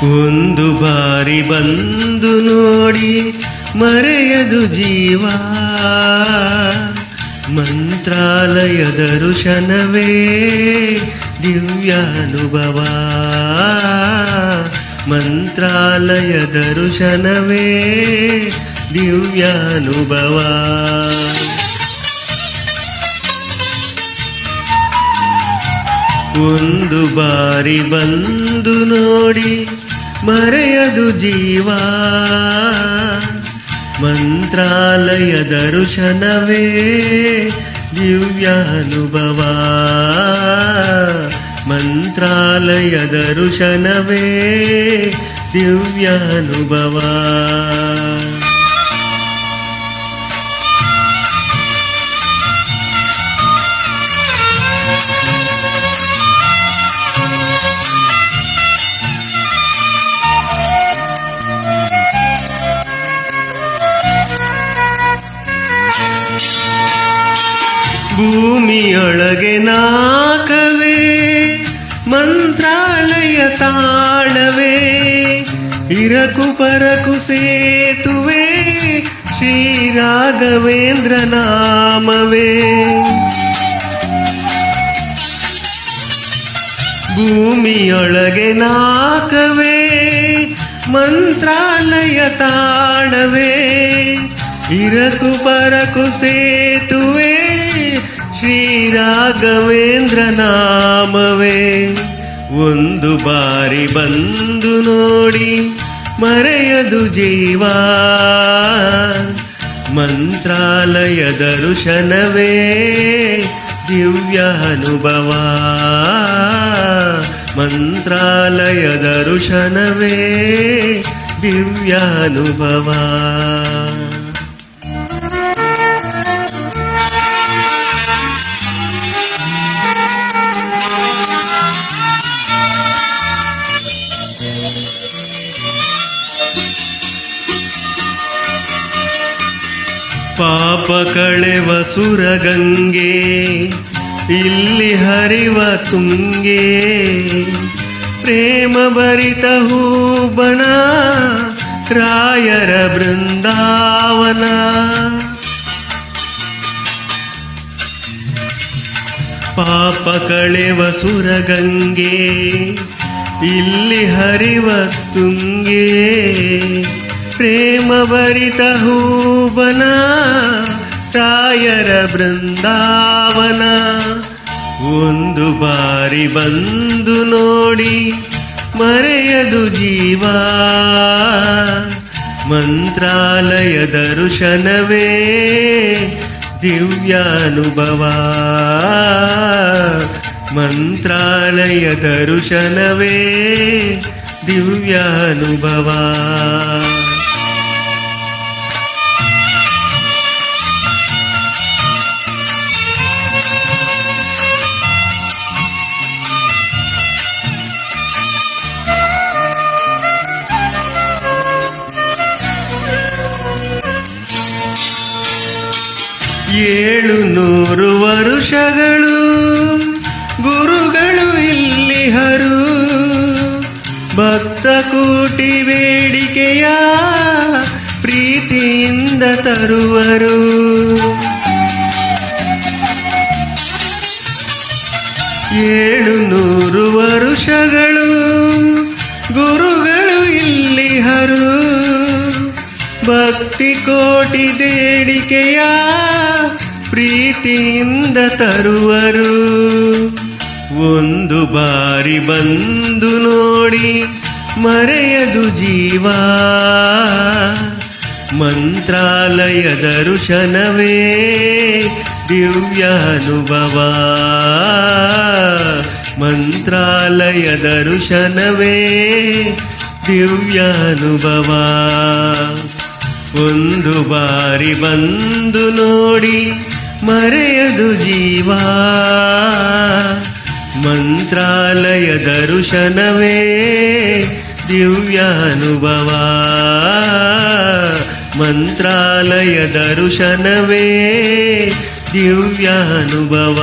ಒಂದು ಬಾರಿ ಬಂದು ನೋಡಿ ಮರೆಯದು ಜೀವ, ಮಂತ್ರಾಲಯ ದರ್ಶನವೇ ದಿವ್ಯಾನುಭವ, ಮಂತ್ರಾಲಯ ದರ್ಶನವೇ ದಿವ್ಯಾನುಭವ. ಒಂದು ಬಾರಿ ಬಂದು ನೋಡಿ ಮರೆಯದು ಜೀವ, ಮಂತ್ರಾಲಯ ದರ್ಶನವೇ ದಿವ್ಯಾನುಭವ, ಮಂತ್ರಾಲಯ ದರ್ಶನವೇ ದಿವ್ಯಾನುಭವ. ಭೂಮಿಯೊಳಗೆ ನಾಕವೇ ಮಂತ್ರಾಲಯ ತಾಣವೇ, ಇರಕು ಪರಕು ಸೇತುವೆ ಶ್ರೀ ರಾಘವೇಂದ್ರ ನಾಮವೇ. ಭೂಮಿಯೊಳಗೆ ನಾಕವೇ ಮಂತ್ರಾಲಯ ತಾಣವೇ, ಇರಕು ಪರಕು ಸೇತುವೆ ಶ್ರೀ ರಾಘವೇಂದ್ರ ನಾಮವೇ. ಒಂದು ಬಾರಿ ಬಂದು ನೋಡಿ ಮರೆಯದು ಜೀವ, ಮಂತ್ರಾಲಯ ದರ್ಶನವೇ ದಿವ್ಯಾನುಭವ, ಮಂತ್ರಾಲಯ ದರ್ಶನವೇ ದಿವ್ಯಾನುಭವ. ಪಾಪ ಕಳೆವ ಸುರಗಂಗೆ ಇಲ್ಲಿ ಹರಿವ ತುಂಗೆ, ಪ್ರೇಮ ಭರಿತ ಹೂಬಣ ರಾಯರ ಬೃಂದಾವನ. ಪಾಪ ಕಳೆವ ಸುರಗಂಗೆ ಇಲ್ಲಿ ಹರಿವ ತುಂಗೆ, ಪ್ರೇಮ ಭರಿತ ಹೂಬನ ರಾಯರ ಬೃಂದಾವನ. ಒಂದು ಬಾರಿ ಬಂದು ನೋಡಿ ಮರೆಯದು ಜೀವ, ಮಂತ್ರಾಲಯ ದರ್ಶನವೇ ದಿವ್ಯಾನುಭವ, ಮಂತ್ರಾಲಯ ದರ್ಶನವೇ ದಿವ್ಯಾನುಭವ. ಏಳು ನೂರು ವರುಷಗಳು ಗುರುಗಳು ಇಲ್ಲಿಹರು, ಭಕ್ತ ಕೋಟಿ ಬೇಡಿಕೆಯ ಪ್ರೀತಿಯಿಂದ ತರುವರು. ಏಳು ನೂರು ವರುಷಗಳು ಗುರುಗಳು ಇಲ್ಲಿಹರು, ಭಕ್ತಿ ಕೋಟಿ ಬೇಡಿಕೆಯ ಪ್ರೀತಿಯಿಂದ ತರುವರು. ಒಂದು ಬಾರಿ ಬಂದು ನೋಡಿ ಮರೆಯದು ಜೀವ, ಮಂತ್ರಾಲಯ ದರ್ಶನವೇ ದಿವ್ಯಾನುಭವ, ಮಂತ್ರಾಲಯ ದರ್ಶನವೇ ದಿವ್ಯಾನುಭವ. ಒಂದು ಬಾರಿ ಬಂದು ನೋಡಿ ಮರೆಯದು ಜೀವ, ಮಂತ್ರಾಲಯ ದರ್ಶನವೇ ದಿವ್ಯಾನುಭವ, ಮಂತ್ರಾಲಯ ದರ್ಶನವೇ ದಿವ್ಯಾನುಭವ.